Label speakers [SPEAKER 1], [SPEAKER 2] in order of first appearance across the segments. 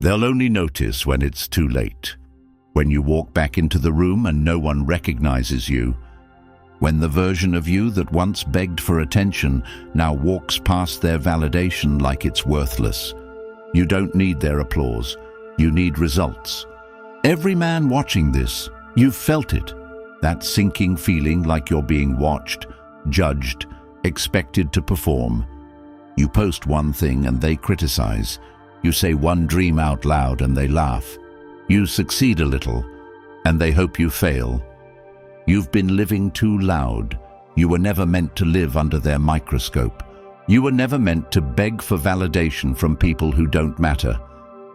[SPEAKER 1] They'll only notice when it's too late. When you walk back into the room and no one recognizes you. When the version of you that once begged for attention now walks past their validation like it's worthless. You don't need their applause. You need results. Every man watching this, you've felt it. That sinking feeling like you're being watched, judged, expected to perform. You post one thing and they criticize. You say one dream out loud and they laugh. You succeed a little and they hope you fail. You've been living too loud. You were never meant to live under their microscope. You were never meant to beg for validation from people who don't matter.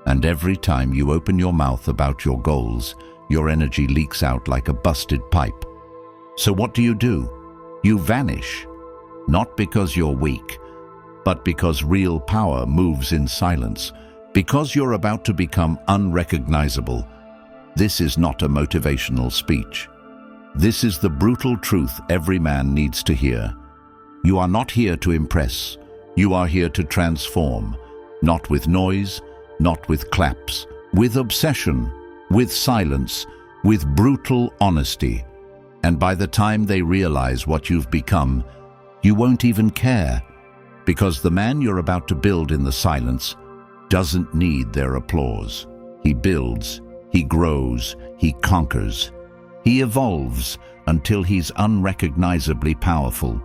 [SPEAKER 1] And every time you open your mouth about your goals, your energy leaks out like a busted pipe. So what do? You vanish. Not because you're weak, but because real power moves in silence. Because you're about to become unrecognizable. This is not a motivational speech. This is the brutal truth every man needs to hear. You are not here to impress. You are here to transform. Not with noise, not with claps, with obsession, with silence, with brutal honesty. And by the time they realize what you've become, you won't even care, because the man you're about to build in the silence doesn't need their applause. He builds, he grows, he conquers. He evolves until he's unrecognizably powerful.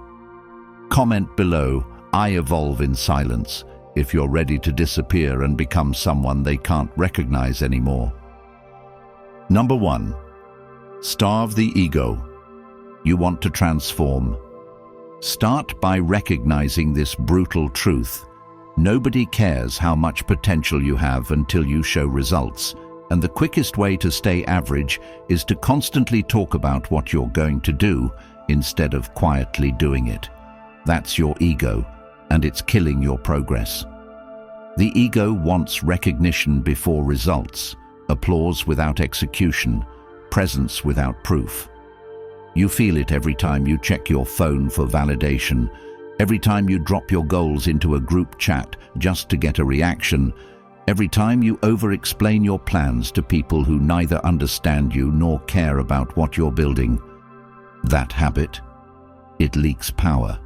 [SPEAKER 1] Comment below, I evolve in silence, if you're ready to disappear and become someone they can't recognize anymore. Number 1. Starve the ego. You want to transform. Start by recognizing this brutal truth. Nobody cares how much potential you have until you show results, and the quickest way to stay average is to constantly talk about what you're going to do instead of quietly doing it. That's your ego, and it's killing your progress. The ego wants recognition before results, applause without execution, presence without proof. You feel it every time you check your phone for validation, every time you drop your goals into a group chat just to get a reaction, every time you over-explain your plans to people who neither understand you nor care about what you're building. That habit, it leaks power.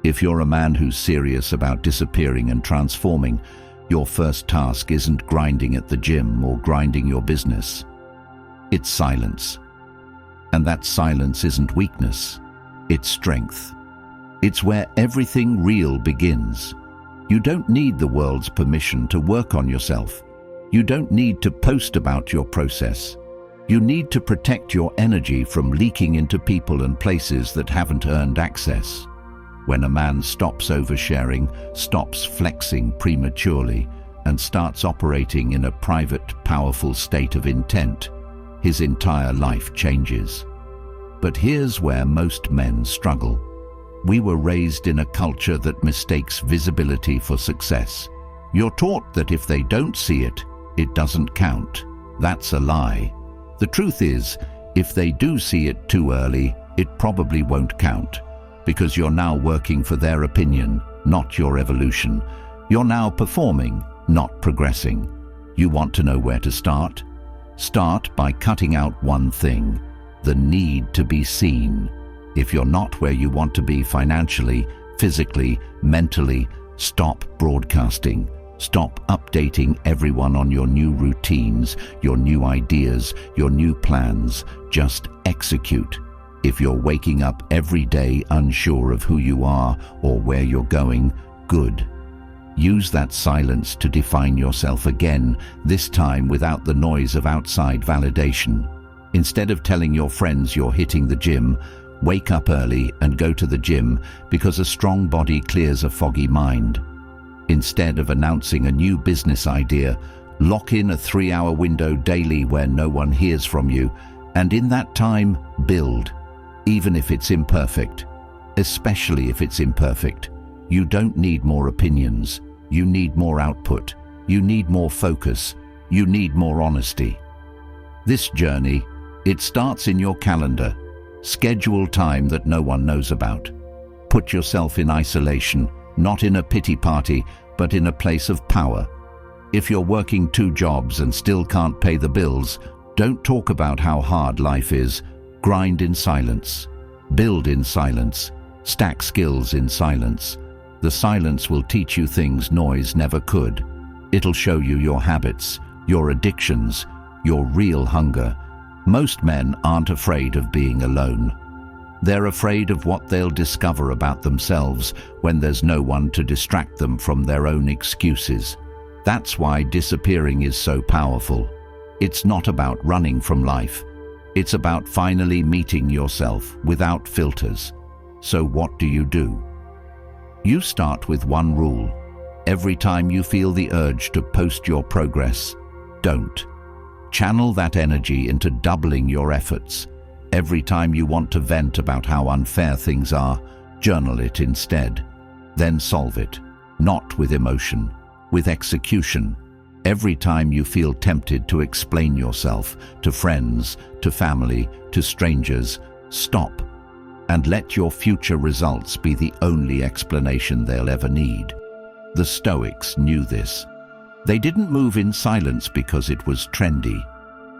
[SPEAKER 1] If you're a man who's serious about disappearing and transforming, your first task isn't grinding at the gym or grinding your business. It's silence. And that silence isn't weakness, it's strength. It's where everything real begins. You don't need the world's permission to work on yourself. You don't need to post about your process. You need to protect your energy from leaking into people and places that haven't earned access. When a man stops oversharing, stops flexing prematurely, and starts operating in a private, powerful state of intent, his entire life changes. But here's where most men struggle. We were raised in a culture that mistakes visibility for success. You're taught that if they don't see it, it doesn't count. That's a lie. The truth is, if they do see it too early, it probably won't count, because you're now working for their opinion, not your evolution. You're now performing, not progressing. You want to know where to start? Start by cutting out one thing: the need to be seen. If you're not where you want to be financially, physically, mentally, stop broadcasting. Stop updating everyone on your new routines, your new ideas, your new plans. Just execute. If you're waking up every day unsure of who you are or where you're going, good. Use that silence to define yourself again, this time without the noise of outside validation. Instead of telling your friends you're hitting the gym, wake up early and go to the gym, because a strong body clears a foggy mind. Instead of announcing a new business idea, lock in a 3-hour window daily where no one hears from you, and in that time, build. Even if it's imperfect, especially if it's imperfect. You don't need more opinions. You need more output. You need more focus. You need more honesty. This journey, it starts in your calendar. Schedule time that no one knows about. Put yourself in isolation, not in a pity party, but in a place of power. If you're working 2 jobs and still can't pay the bills, don't talk about how hard life is. Grind in silence. Build in silence. Stack skills in silence. The silence will teach you things noise never could. It'll show you your habits, your addictions, your real hunger. Most men aren't afraid of being alone. They're afraid of what they'll discover about themselves when there's no one to distract them from their own excuses. That's why disappearing is so powerful. It's not about running from life. It's about finally meeting yourself without filters. So what do? You start with one rule. Every time you feel the urge to post your progress, don't. Channel that energy into doubling your efforts. Every time you want to vent about how unfair things are, journal it instead. Then solve it, not with emotion, with execution. Every time you feel tempted to explain yourself to friends, to family, to strangers, stop and let your future results be the only explanation they'll ever need. The Stoics knew this. They didn't move in silence because it was trendy.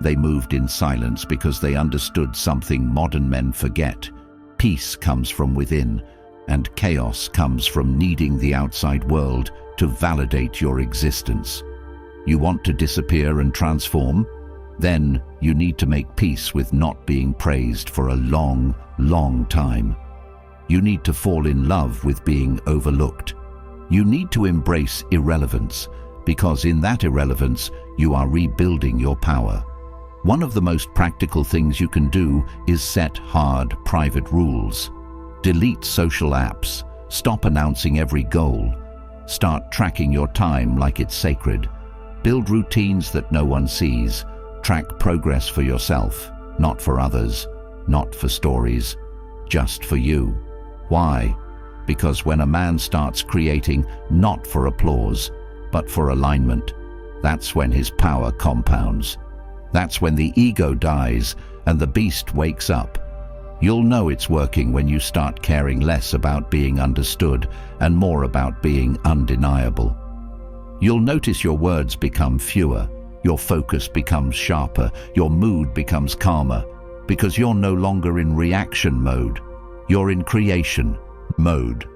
[SPEAKER 1] They moved in silence because they understood something modern men forget. Peace comes from within, and chaos comes from needing the outside world to validate your existence. You want to disappear and transform? Then you need to make peace with not being praised for a long, long time. You need to fall in love with being overlooked. You need to embrace irrelevance, because in that irrelevance, you are rebuilding your power. One of the most practical things you can do is set hard, private rules. Delete social apps. Stop announcing every goal. Start tracking your time like it's sacred. Build routines that no one sees. Track progress for yourself, not for others, not for stories, just for you. Why? Because when a man starts creating not for applause, but for alignment, that's when his power compounds. That's when the ego dies and the beast wakes up. You'll know it's working when you start caring less about being understood and more about being undeniable. You'll notice your words become fewer, your focus becomes sharper, your mood becomes calmer, because you're no longer in reaction mode, you're in creation mode.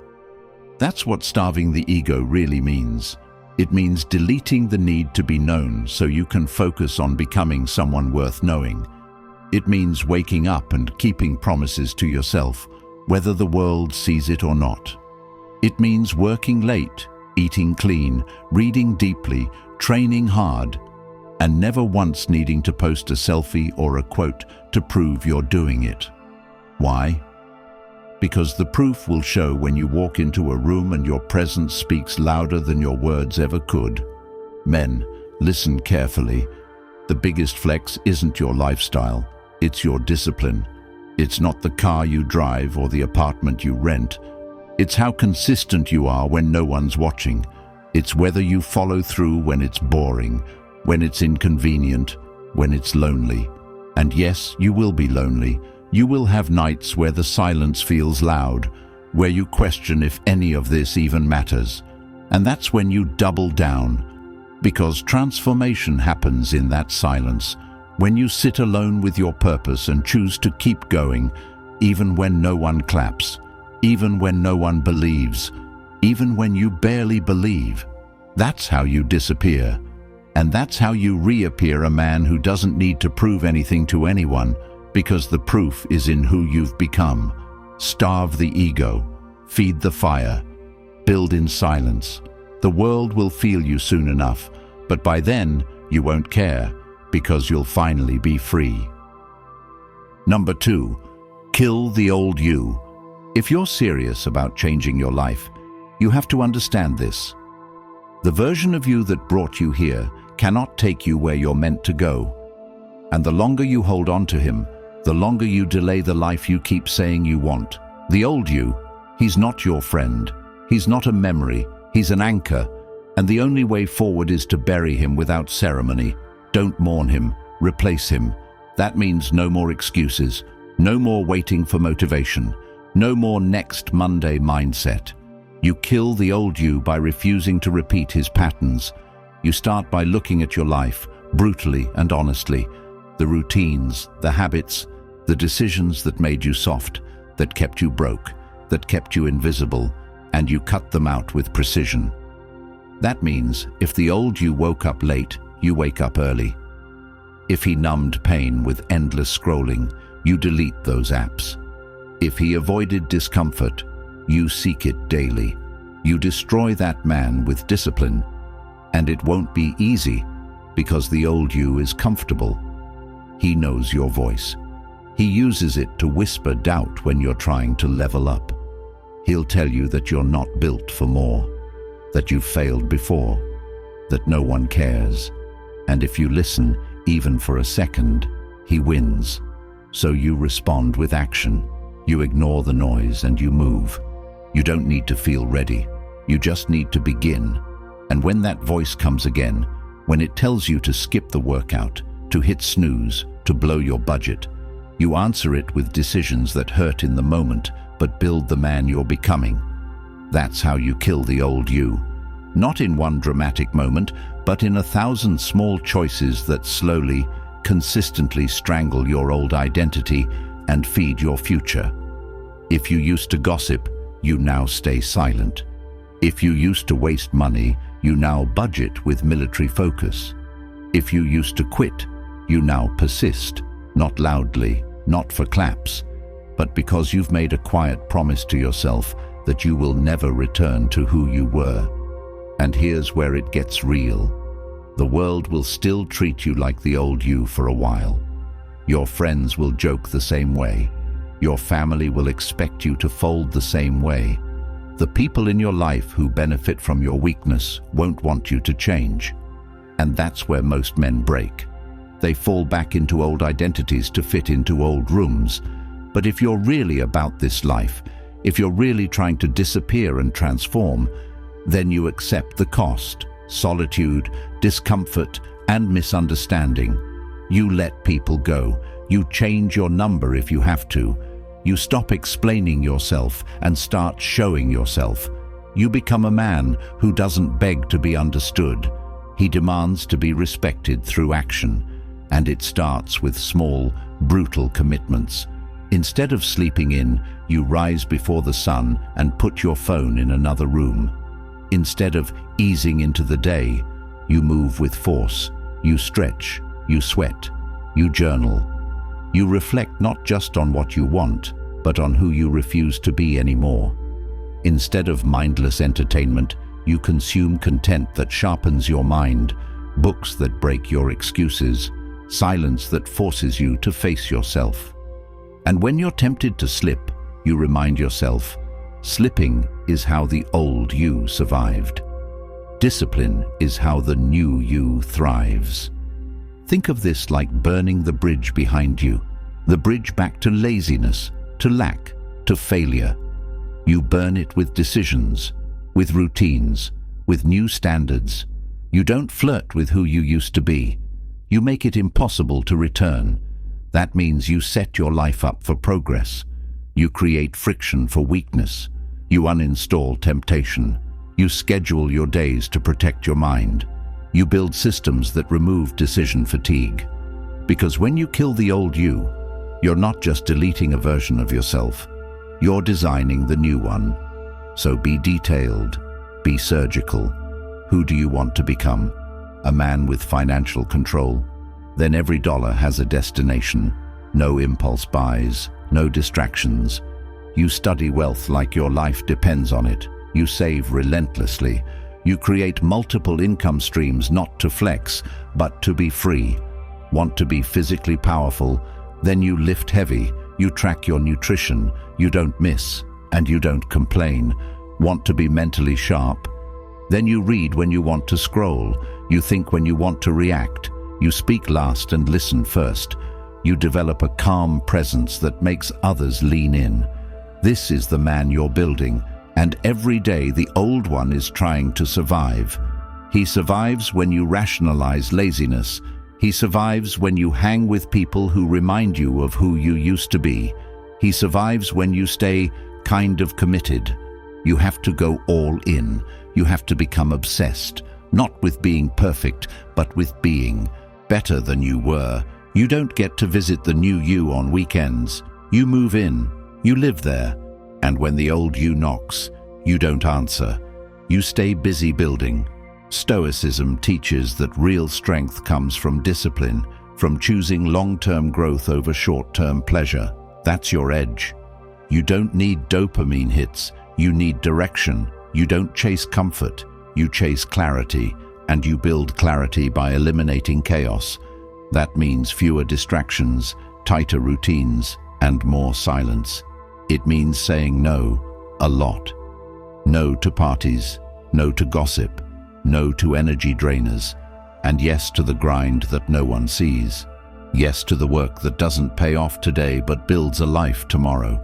[SPEAKER 1] That's what starving the ego really means. It means deleting the need to be known so you can focus on becoming someone worth knowing. It means waking up and keeping promises to yourself, whether the world sees it or not. It means working late, eating clean, reading deeply, training hard, and never once needing to post a selfie or a quote to prove you're doing it. Why? Because the proof will show when you walk into a room and your presence speaks louder than your words ever could. Men, listen carefully. The biggest flex isn't your lifestyle, it's your discipline. It's not the car you drive or the apartment you rent. It's how consistent you are when no one's watching. It's whether you follow through when it's boring, when it's inconvenient, when it's lonely. And yes, you will be lonely. You will have nights where the silence feels loud, where you question if any of this even matters. And that's when you double down, because transformation happens in that silence, when you sit alone with your purpose and choose to keep going, even when no one claps, even when no one believes, even when you barely believe. That's how you disappear. And that's how you reappear, a man who doesn't need to prove anything to anyone, because the proof is in who you've become. Starve the ego, feed the fire, build in silence. The world will feel you soon enough, but by then you won't care, because you'll finally be free. Number 2, kill the old you. If you're serious about changing your life, you have to understand this. The version of you that brought you here cannot take you where you're meant to go. And the longer you hold on to him, the longer you delay the life you keep saying you want. The old you, he's not your friend. He's not a memory. He's an anchor. And the only way forward is to bury him without ceremony. Don't mourn him. Replace him. That means no more excuses. No more waiting for motivation. No more next Monday mindset. You kill the old you by refusing to repeat his patterns. You start by looking at your life, brutally and honestly. The routines, the habits, the decisions that made you soft, that kept you broke, that kept you invisible, and you cut them out with precision. That means if the old you woke up late, you wake up early. If he numbed pain with endless scrolling, you delete those apps. If he avoided discomfort, you seek it daily. You destroy that man with discipline. And it won't be easy, because the old you is comfortable. He knows your voice. He uses it to whisper doubt when you're trying to level up. He'll tell you that you're not built for more, that you've failed before, that no one cares. And if you listen, even for a second, he wins. So you respond with action. You ignore the noise and you move. You don't need to feel ready. You just need to begin. And when that voice comes again, when it tells you to skip the workout, to hit snooze, to blow your budget, you answer it with decisions that hurt in the moment but build the man you're becoming. That's how you kill the old you. Not in one dramatic moment, but in 1,000 small choices that slowly, consistently strangle your old identity and feed your future. If you used to gossip, you now stay silent. If you used to waste money, you now budget with military focus. If you used to quit, you now persist, not loudly, not for claps, but because you've made a quiet promise to yourself that you will never return to who you were. And here's where it gets real. The world will still treat you like the old you for a while. Your friends will joke the same way. Your family will expect you to fold the same way. The people in your life who benefit from your weakness won't want you to change. And that's where most men break. They fall back into old identities to fit into old rooms. But if you're really about this life, if you're really trying to disappear and transform, then you accept the cost, solitude, discomfort, and misunderstanding. You let people go. You change your number if you have to. You stop explaining yourself and start showing yourself. You become a man who doesn't beg to be understood. He demands to be respected through action. And it starts with small, brutal commitments. Instead of sleeping in, you rise before the sun and put your phone in another room. Instead of easing into the day, you move with force. You stretch, you sweat, you journal. You reflect not just on what you want, but on who you refuse to be anymore. Instead of mindless entertainment, you consume content that sharpens your mind, books that break your excuses, silence that forces you to face yourself. And when you're tempted to slip, you remind yourself, slipping is how the old you survived. Discipline is how the new you thrives. Think of this like burning the bridge behind you, the bridge back to laziness, to lack, to failure. You burn it with decisions, with routines, with new standards. You don't flirt with who you used to be. You make it impossible to return. That means you set your life up for progress. You create friction for weakness. You uninstall temptation. You schedule your days to protect your mind. You build systems that remove decision fatigue. Because when you kill the old you, you're not just deleting a version of yourself. You're designing the new one. So be detailed, be surgical. Who do you want to become? A man with financial control? Then every dollar has a destination. No impulse buys, no distractions. You study wealth like your life depends on it. You save relentlessly. You create multiple income streams not to flex, but to be free. Want to be physically powerful? Then you lift heavy. You track your nutrition. You don't miss, and you don't complain. Want to be mentally sharp? Then you read when you want to scroll. You think when you want to react. You speak last and listen first. You develop a calm presence that makes others lean in. This is the man you're building, and every day the old one is trying to survive. He survives when you rationalize laziness. He survives when you hang with people who remind you of who you used to be. He survives when you stay kind of committed. You have to go all in. You have to become obsessed. Not with being perfect, but with being better than you were. You don't get to visit the new you on weekends. You move in, you live there, and when the old you knocks, you don't answer. You stay busy building. Stoicism teaches that real strength comes from discipline, from choosing long-term growth over short-term pleasure. That's your edge. You don't need dopamine hits, you need direction. You don't chase comfort, you chase clarity, and you build clarity by eliminating chaos. That means fewer distractions, tighter routines, and more silence. It means saying no, a lot. No to parties, no to gossip, no to energy drainers, and yes to the grind that no one sees. Yes to the work that doesn't pay off today but builds a life tomorrow.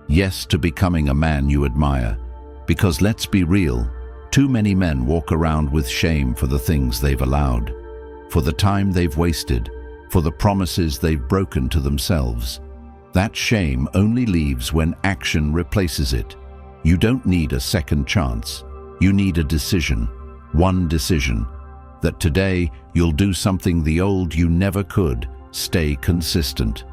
[SPEAKER 1] Yes to becoming a man you admire. Because let's be real, too many men walk around with shame for the things they've allowed, for the time they've wasted, for the promises they've broken to themselves. That shame only leaves when action replaces it. You don't need a second chance. You need a decision, one decision, that today you'll do something the old you never could, stay consistent.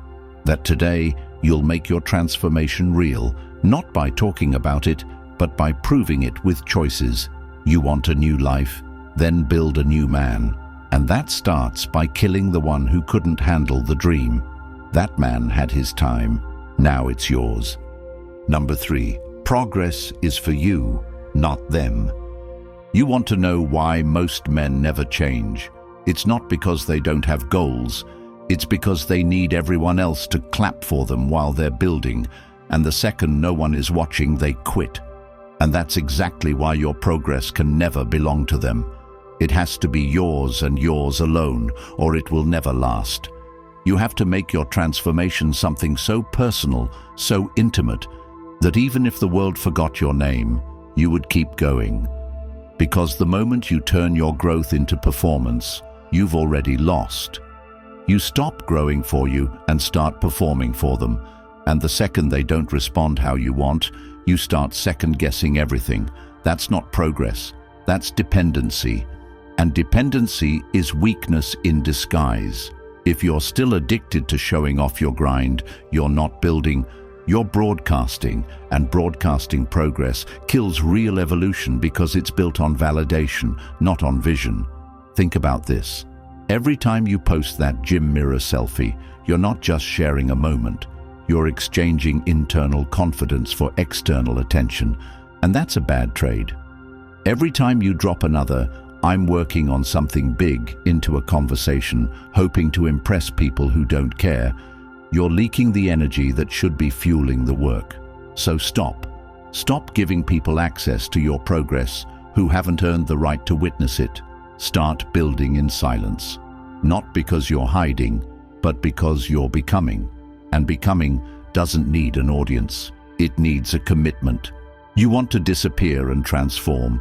[SPEAKER 1] That today you'll make your transformation real, not by talking about it, but by proving it with choices. You want a new life, then build a new man. And that starts by killing the one who couldn't handle the dream. That man had his time, now it's yours. Number 3, progress is for you, not them. You want to know why most men never change. It's not because they don't have goals, it's because they need everyone else to clap for them while they're building, and the second no one is watching, they quit. And that's exactly why your progress can never belong to them. It has to be yours and yours alone, or it will never last. You have to make your transformation something so personal, so intimate, that even if the world forgot your name, you would keep going. Because the moment you turn your growth into performance, you've already lost. You stop growing for you and start performing for them. And the second they don't respond how you want, you start second-guessing everything. That's not progress. That's dependency. And dependency is weakness in disguise. If you're still addicted to showing off your grind, you're not building, you're broadcasting. And broadcasting progress kills real evolution because it's built on validation, not on vision. Think about this. Every time you post that gym mirror selfie, you're not just sharing a moment. You're exchanging internal confidence for external attention, and that's a bad trade. Every time you drop another, "I'm working on something big" into a conversation, hoping to impress people who don't care, you're leaking the energy that should be fueling the work. So stop. Stop giving people access to your progress who haven't earned the right to witness it. Start building in silence. Not because you're hiding, but because you're becoming. And becoming doesn't need an audience. It needs a commitment. You want to disappear and transform?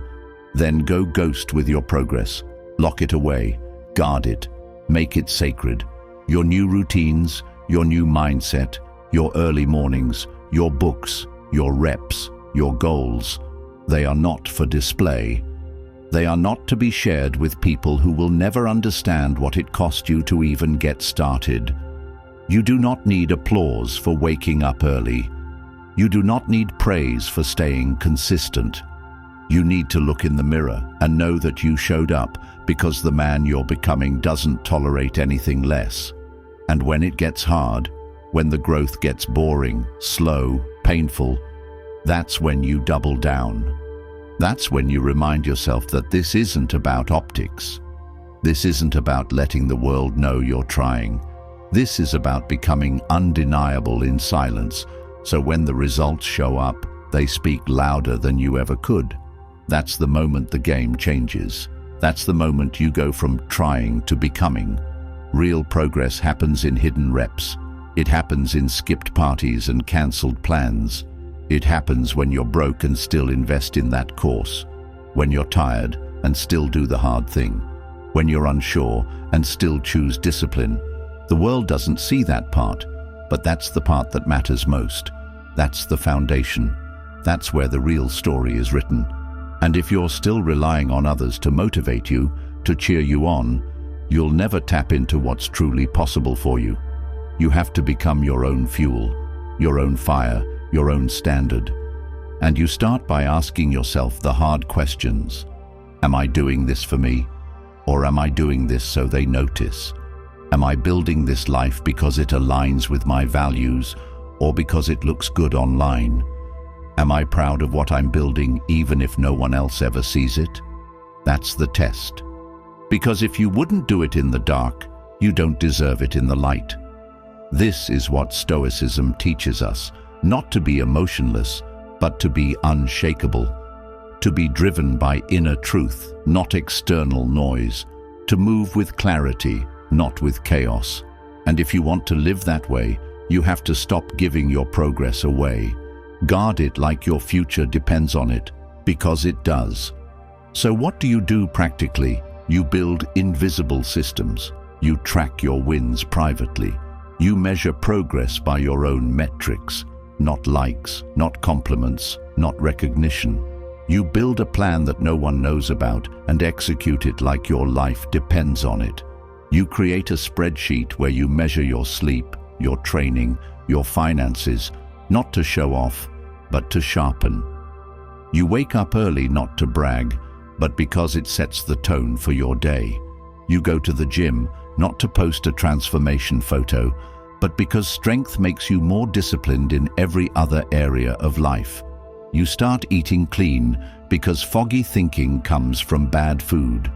[SPEAKER 1] Then go ghost with your progress. Lock it away. Guard it. Make it sacred. Your new routines, your new mindset, your early mornings, your books, your reps, your goals. They are not for display. They are not to be shared with people who will never understand what it cost you to even get started. You do not need applause for waking up early. You do not need praise for staying consistent. You need to look in the mirror and know that you showed up because the man you're becoming doesn't tolerate anything less. And when it gets hard, when the growth gets boring, slow, painful, that's when you double down. That's when you remind yourself that this isn't about optics. This isn't about letting the world know you're trying. This is about becoming undeniable in silence, so when the results show up, they speak louder than you ever could. That's the moment the game changes. That's the moment you go from trying to becoming. Real progress happens in hidden reps. It happens in skipped parties and cancelled plans. It happens when you're broke and still invest in that course. When you're tired and still do the hard thing. When you're unsure and still choose discipline. The world doesn't see that part, but that's the part that matters most. That's the foundation. That's where the real story is written. And if you're still relying on others to motivate you, to cheer you on, you'll never tap into what's truly possible for you. You have to become your own fuel, your own fire, your own standard. And you start by asking yourself the hard questions. Am I doing this for me? Or am I doing this so they notice? Am I building this life because it aligns with my values or because it looks good online? Am I proud of what I'm building even if no one else ever sees it? That's the test. Because if you wouldn't do it in the dark, you don't deserve it in the light. This is what Stoicism teaches us, not to be emotionless, but to be unshakable. To be driven by inner truth, not external noise. To move with clarity, not with chaos. And if you want to live that way, you have to stop giving your progress away. Guard it like your future depends on it, because it does. So what do you do practically? You build invisible systems. You track your wins privately. You measure progress by your own metrics, not likes, not compliments, not recognition. You build a plan that no one knows about and execute it like your life depends on it. You create a spreadsheet where you measure your sleep, your training, your finances, not to show off, but to sharpen. You wake up early not to brag, but because it sets the tone for your day. You go to the gym not to post a transformation photo, but because strength makes you more disciplined in every other area of life. You start eating clean because foggy thinking comes from bad food.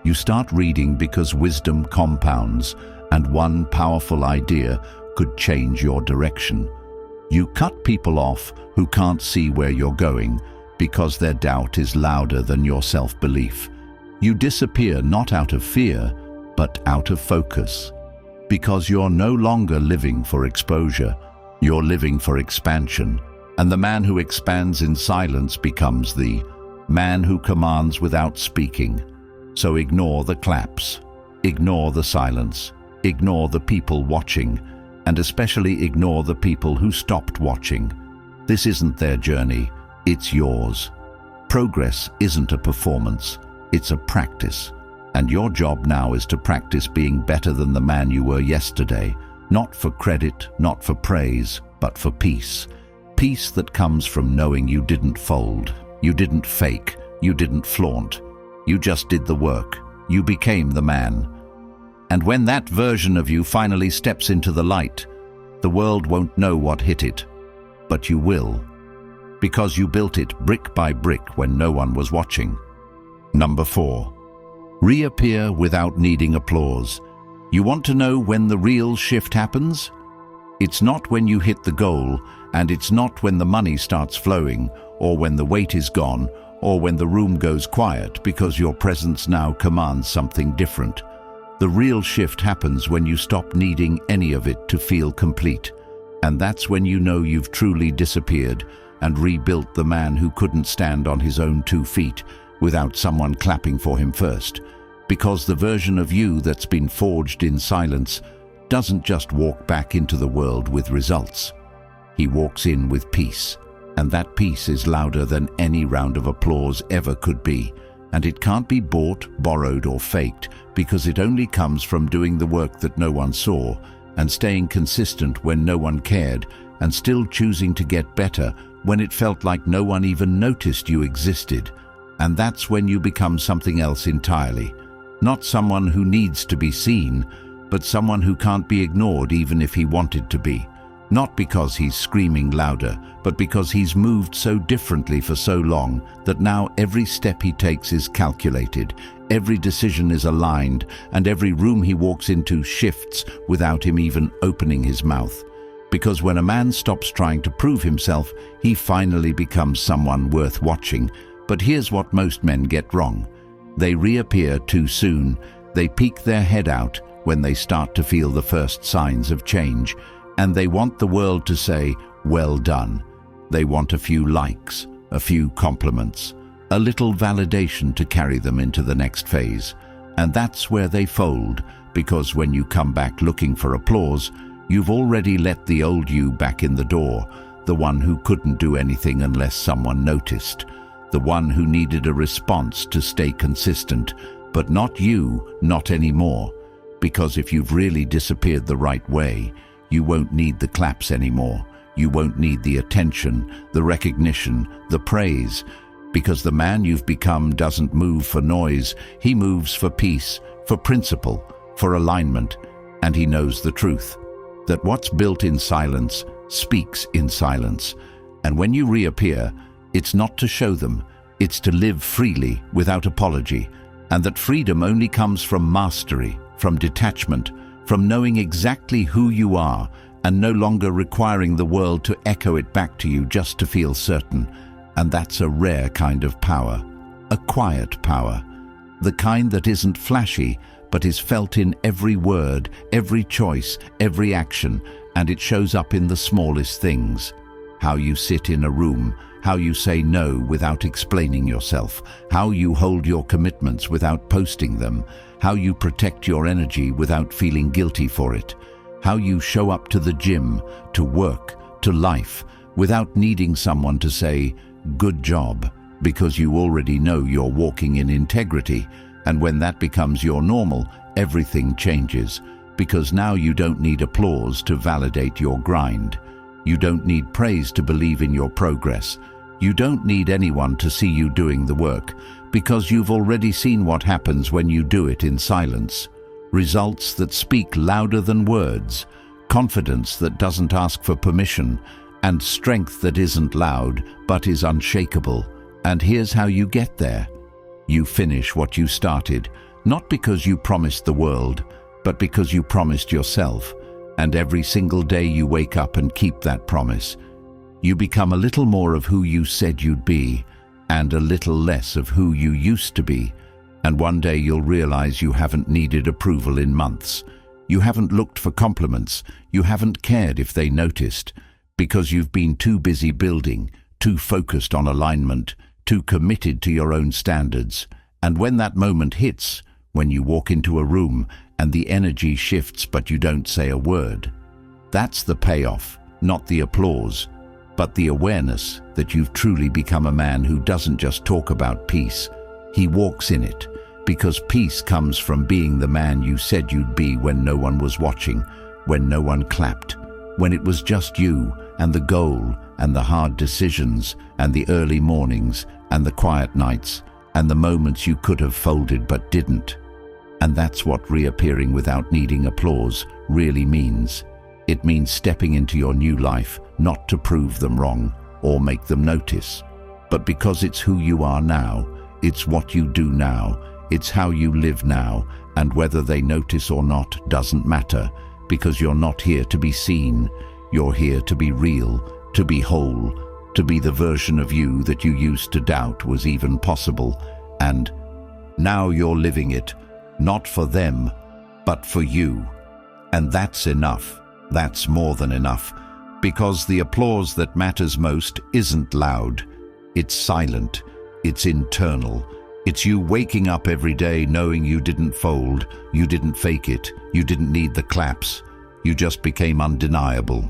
[SPEAKER 1] You start reading because wisdom compounds, and one powerful idea could change your direction. You cut people off who can't see where you're going because their doubt is louder than your self-belief. You disappear not out of fear, but out of focus. Because you're no longer living for exposure, you're living for expansion. And the man who expands in silence becomes the man who commands without speaking. So ignore the claps, ignore the silence, ignore the people watching, and especially ignore the people who stopped watching. This isn't their journey, it's yours. Progress isn't a performance, it's a practice. And your job now is to practice being better than the man you were yesterday, not for credit, not for praise, but for peace. Peace that comes from knowing you didn't fold, you didn't fake, you didn't flaunt. You just did the work. You became the man. And when that version of you finally steps into the light, the world won't know what hit it, but you will. Because you built it brick by brick when no one was watching. Number 4. Reappear without needing applause. You want to know when the real shift happens? It's not when you hit the goal, and it's not when the money starts flowing, or when the weight is gone, or when the room goes quiet because your presence now commands something different. The real shift happens when you stop needing any of it to feel complete. And that's when you know you've truly disappeared and rebuilt the man who couldn't stand on his own 2 feet without someone clapping for him first. Because the version of you that's been forged in silence doesn't just walk back into the world with results. He walks in with peace, and that peace is louder than any round of applause ever could be. And it can't be bought, borrowed, or faked, because it only comes from doing the work that no one saw, and staying consistent when no one cared, and still choosing to get better when it felt like no one even noticed you existed. And that's when you become something else entirely. Not someone who needs to be seen, but someone who can't be ignored even if he wanted to be. Not because he's screaming louder, but because he's moved so differently for so long that now every step he takes is calculated, every decision is aligned, and every room he walks into shifts without him even opening his mouth. Because when a man stops trying to prove himself, he finally becomes someone worth watching. But here's what most men get wrong. They reappear too soon. They peek their head out when they start to feel the first signs of change. And they want the world to say, well done. They want a few likes, a few compliments, a little validation to carry them into the next phase. And that's where they fold, because when you come back looking for applause, you've already let the old you back in the door, the one who couldn't do anything unless someone noticed, the one who needed a response to stay consistent, but not you, not anymore. Because if you've really disappeared the right way, you won't need the claps anymore. You won't need the attention, the recognition, the praise, because the man you've become doesn't move for noise. He moves for peace, for principle, for alignment, and he knows the truth, that what's built in silence speaks in silence. And when you reappear, it's not to show them, it's to live freely without apology, and that freedom only comes from mastery, from detachment, from knowing exactly who you are and no longer requiring the world to echo it back to you just to feel certain. And that's a rare kind of power, a quiet power, the kind that isn't flashy, but is felt in every word, every choice, every action, and it shows up in the smallest things. How you sit in a room, how you say no without explaining yourself, how you hold your commitments without posting them, how you protect your energy without feeling guilty for it, how you show up to the gym, to work, to life, without needing someone to say, "Good job," because you already know you're walking in integrity. And when that becomes your normal, everything changes, because now you don't need applause to validate your grind. You don't need praise to believe in your progress. You don't need anyone to see you doing the work, because you've already seen what happens when you do it in silence. Results that speak louder than words, confidence that doesn't ask for permission, and strength that isn't loud but is unshakable. And here's how you get there. You finish what you started, not because you promised the world, but because you promised yourself. And every single day you wake up and keep that promise. You become a little more of who you said you'd be, and a little less of who you used to be. And one day you'll realize you haven't needed approval in months. You haven't looked for compliments. You haven't cared if they noticed, because you've been too busy building, too focused on alignment, too committed to your own standards. And when that moment hits, when you walk into a room and the energy shifts but you don't say a word, that's the payoff, not the applause, but the awareness that you've truly become a man who doesn't just talk about peace. He walks in it, because peace comes from being the man you said you'd be when no one was watching, when no one clapped, when it was just you and the goal and the hard decisions and the early mornings and the quiet nights and the moments you could have folded but didn't. And that's what reappearing without needing applause really means. It means stepping into your new life, not to prove them wrong or make them notice, but because it's who you are now, it's what you do now, it's how you live now, and whether they notice or not doesn't matter, because you're not here to be seen, you're here to be real, to be whole, to be the version of you that you used to doubt was even possible. And now you're living it, not for them, but for you. And that's enough. That's more than enough, because the applause that matters most isn't loud. It's silent. It's internal. It's you waking up every day knowing you didn't fold, you didn't fake it, you didn't need the claps. You just became undeniable.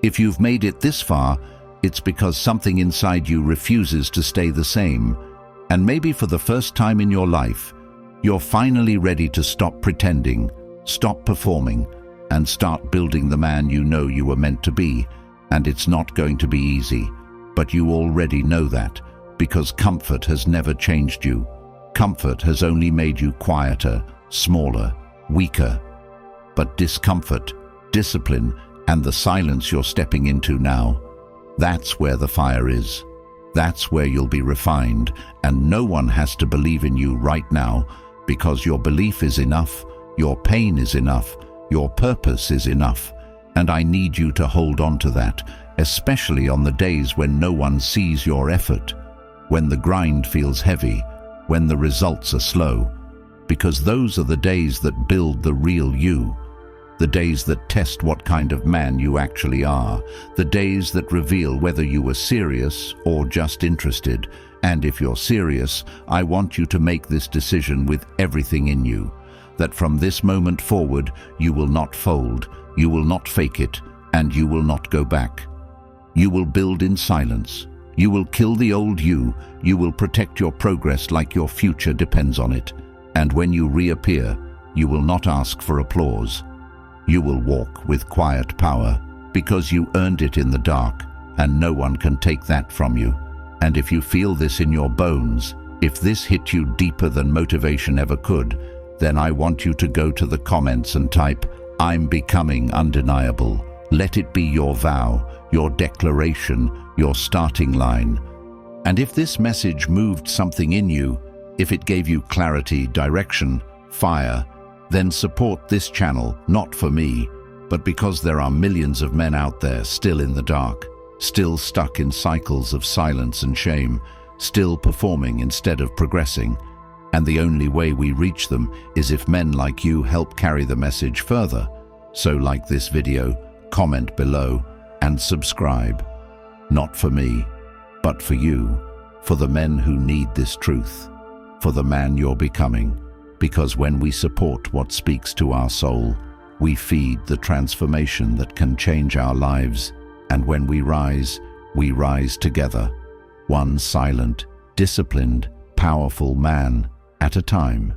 [SPEAKER 1] If you've made it this far, it's because something inside you refuses to stay the same. And maybe for the first time in your life, you're finally ready to stop pretending, stop performing, and start building the man you know you were meant to be. And it's not going to be easy, but you already know that, because comfort has never changed you. Comfort has only made you quieter, smaller, weaker. But discomfort, discipline, and the silence you're stepping into now, that's where the fire is. That's where you'll be refined, and no one has to believe in you right now, because your belief is enough, your pain is enough, your purpose is enough. And I need you to hold on to that, especially on the days when no one sees your effort, when the grind feels heavy, when the results are slow, because those are the days that build the real you, the days that test what kind of man you actually are, the days that reveal whether you were serious or just interested. And if you're serious, I want you to make this decision with everything in you, that from this moment forward, you will not fold, you will not fake it, and you will not go back. You will build in silence. You will kill the old you. You will protect your progress like your future depends on it. And when you reappear, you will not ask for applause. You will walk with quiet power because you earned it in the dark, and no one can take that from you. And if you feel this in your bones, if this hit you deeper than motivation ever could, then I want you to go to the comments and type, "I'm becoming undeniable." Let it be your vow, your declaration, your starting line. And if this message moved something in you, if it gave you clarity, direction, fire, then support this channel, not for me, but because there are millions of men out there still in the dark, still stuck in cycles of silence and shame, still performing instead of progressing. And the only way we reach them is if men like you help carry the message further. So like this video, comment below, and subscribe. Not for me, but for you, for the men who need this truth, for the man you're becoming. Because when we support what speaks to our soul, we feed the transformation that can change our lives. And when we rise together, one silent, disciplined, powerful man at a time.